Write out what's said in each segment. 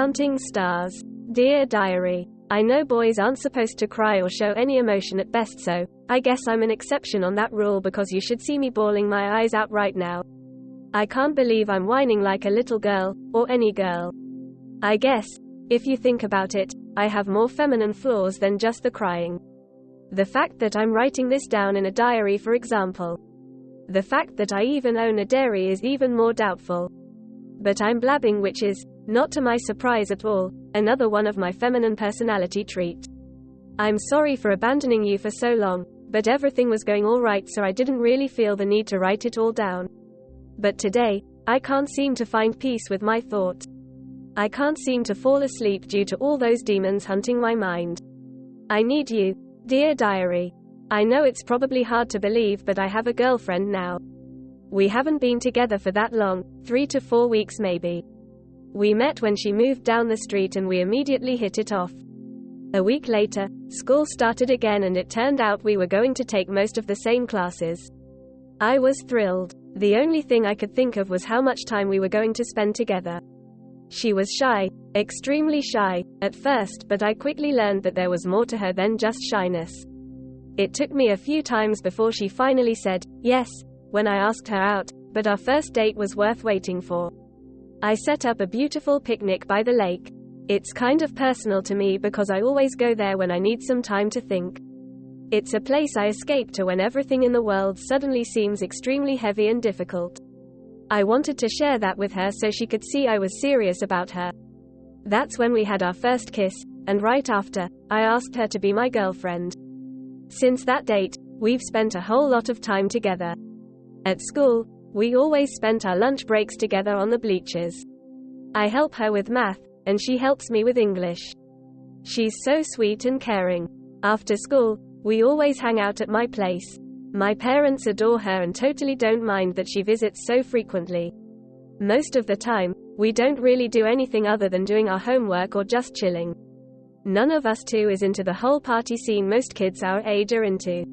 Counting stars. Dear Diary. I know boys aren't supposed to cry or show any emotion at best, so I guess I'm an exception on that rule because you should see me bawling my eyes out right now. I can't believe I'm whining like a little girl, or any girl. I guess, if you think about it, I have more feminine flaws than just the crying. The fact that I'm writing this down in a diary, for example. The fact that I even own a dairy is even more doubtful. But I'm blabbing, which is, not to my surprise at all, another one of my feminine personality trait. I'm sorry for abandoning you for so long, but everything was going all right, so I didn't really feel the need to write it all down. But today, I can't seem to find peace with my thought. I can't seem to fall asleep due to all those demons hunting my mind. I need you, dear diary. I know it's probably hard to believe, but I have a girlfriend now. We haven't been together for that long, 3 to 4 weeks maybe. We met when she moved down the street and we immediately hit it off. A week later, school started again and it turned out we were going to take most of the same classes. I was thrilled. The only thing I could think of was how much time we were going to spend together. She was shy, extremely shy, at first, but I quickly learned that there was more to her than just shyness. It took me a few times before she finally said yes when I asked her out, but our first date was worth waiting for. I set up a beautiful picnic by the lake. It's kind of personal to me because I always go there when I need some time to think. It's a place I escape to when everything in the world suddenly seems extremely heavy and difficult. I wanted to share that with her so she could see I was serious about her. That's when we had our first kiss, and right after, I asked her to be my girlfriend. Since that date, we've spent a whole lot of time together. At school, we always spent our lunch breaks together on the bleachers. I help her with math, and she helps me with English. She's so sweet and caring. After school, we always hang out at my place. My parents adore her and totally don't mind that she visits so frequently. Most of the time, we don't really do anything other than doing our homework or just chilling. None of us two is into the whole party scene most kids our age are into.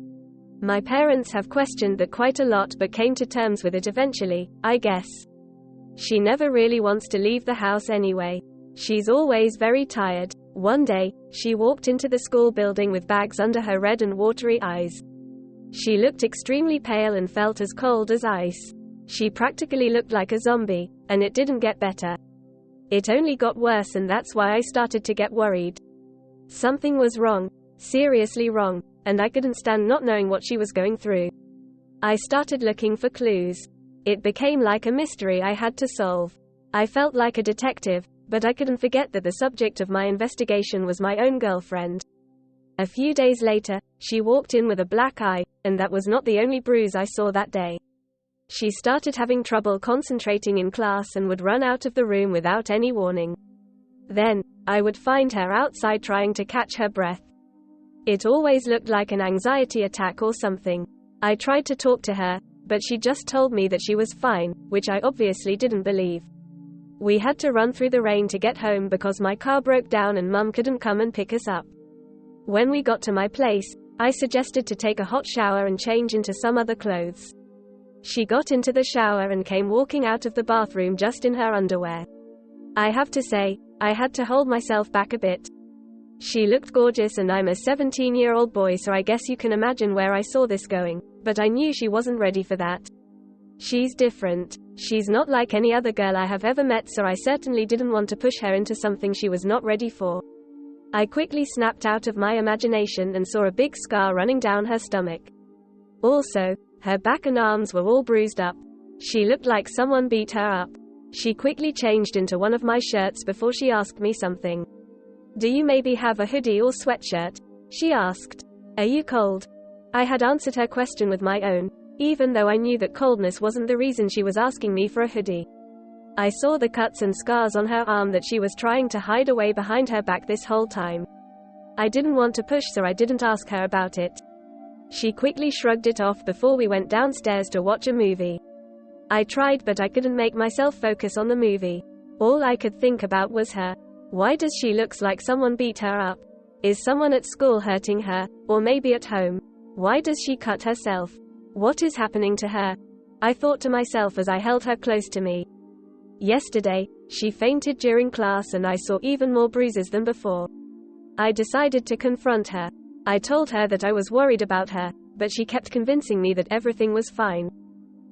My parents have questioned that quite a lot but came to terms with it eventually, I guess. She never really wants to leave the house anyway. She's always very tired. One day, she walked into the school building with bags under her red and watery eyes. She looked extremely pale and felt as cold as ice. She practically looked like a zombie, and it didn't get better. It only got worse, and that's why I started to get worried. Something was wrong, seriously wrong, and I couldn't stand not knowing what she was going through. I started looking for clues. It became like a mystery I had to solve. I felt like a detective, but I couldn't forget that the subject of my investigation was my own girlfriend. A few days later, she walked in with a black eye, and that was not the only bruise I saw that day. She started having trouble concentrating in class and would run out of the room without any warning. Then, I would find her outside trying to catch her breath. It always looked like an anxiety attack or something. I tried to talk to her, but she just told me that she was fine, which I obviously didn't believe. We had to run through the rain to get home because my car broke down and Mum couldn't come and pick us up. When we got to my place, I suggested to take a hot shower and change into some other clothes. She got into the shower and came walking out of the bathroom just in her underwear. I have to say, I had to hold myself back a bit. She looked gorgeous and I'm a 17-year-old boy, so I guess you can imagine where I saw this going, but I knew she wasn't ready for that. She's different. She's not like any other girl I have ever met, so I certainly didn't want to push her into something she was not ready for. I quickly snapped out of my imagination and saw a big scar running down her stomach. Also, her back and arms were all bruised up. She looked like someone beat her up. She quickly changed into one of my shirts before she asked me something. "Do you maybe have a hoodie or sweatshirt?" she asked. "Are you cold?" I had answered her question with my own, even though I knew that coldness wasn't the reason she was asking me for a hoodie. I saw the cuts and scars on her arm that she was trying to hide away behind her back this whole time. I didn't want to push, so I didn't ask her about it. She quickly shrugged it off before we went downstairs to watch a movie. I tried, but I couldn't make myself focus on the movie. All I could think about was her. Why does she look like someone beat her up? Is someone at school hurting her, or maybe at home? Why does she cut herself? What is happening to her? I thought to myself as I held her close to me. Yesterday, She fainted during class and I saw even more bruises than before. I decided to confront her. I told her that I was worried about her, but she kept convincing me that everything was fine.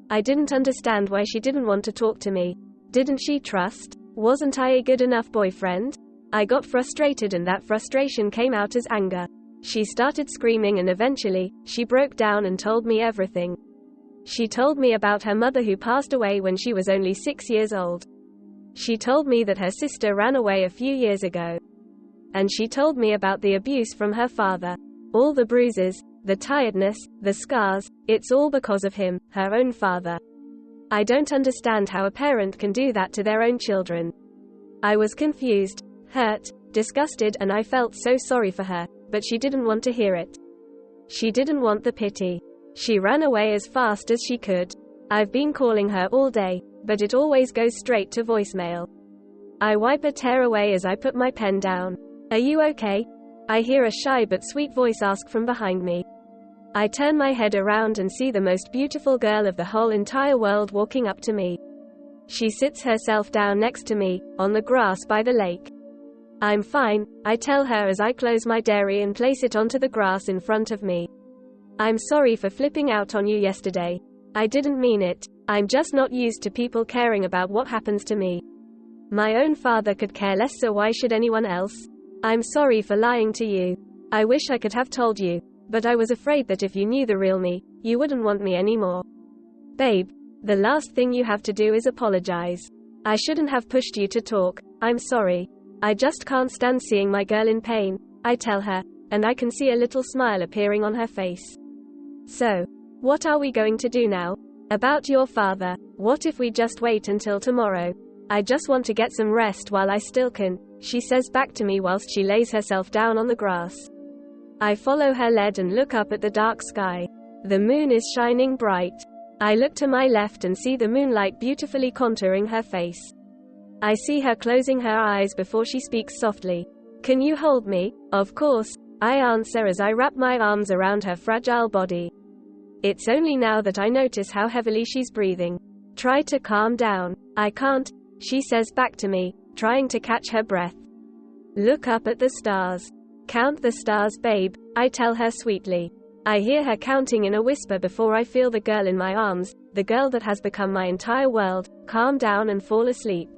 I didn't understand why she didn't want to talk to me. Didn't she trust? Wasn't I a good enough boyfriend? I got frustrated and that frustration came out as anger. She started screaming and eventually, she broke down and told me everything. She told me about her mother who passed away when she was only 6 years old. She told me that her sister ran away a few years ago. And she told me about the abuse from her father. All the bruises, the tiredness, the scars, it's all because of him, her own father. I don't understand how a parent can do that to their own children. I was confused, hurt, disgusted, and I felt so sorry for her, but she didn't want to hear it. She didn't want the pity. She ran away as fast as she could. I've been calling her all day, but it always goes straight to voicemail. I wipe a tear away as I put my pen down. Are you okay? I hear a shy but sweet voice ask from behind me. I turn my head around and see the most beautiful girl of the whole entire world walking up to me. She sits herself down next to me, on the grass by the lake. I'm fine, I tell her as I close my diary and place it onto the grass in front of me. I'm sorry for flipping out on you yesterday. I didn't mean it. I'm just not used to people caring about what happens to me. My own father could care less, so why should anyone else? I'm sorry for lying to you. I wish I could have told you, but I was afraid that if you knew the real me, you wouldn't want me anymore. Babe, the last thing you have to do is apologize. I shouldn't have pushed you to talk. I'm sorry. I just can't stand seeing my girl in pain, I tell her, and I can see a little smile appearing on her face. So, what are we going to do now? About your father, what if we just wait until tomorrow? I just want to get some rest while I still can, she says back to me whilst she lays herself down on the grass. I follow her lead and look up at the dark sky. The moon is shining bright. I look to my left and see the moonlight beautifully contouring her face. I see her closing her eyes before she speaks softly. Can you hold me? Of course, I answer as I wrap my arms around her fragile body. It's only now that I notice how heavily she's breathing. Try to calm down. I can't, she says back to me, trying to catch her breath. Look up at the stars. Count the stars, babe, I tell her sweetly. I hear her counting in a whisper before I feel the girl in my arms, the girl that has become my entire world, calm down and fall asleep.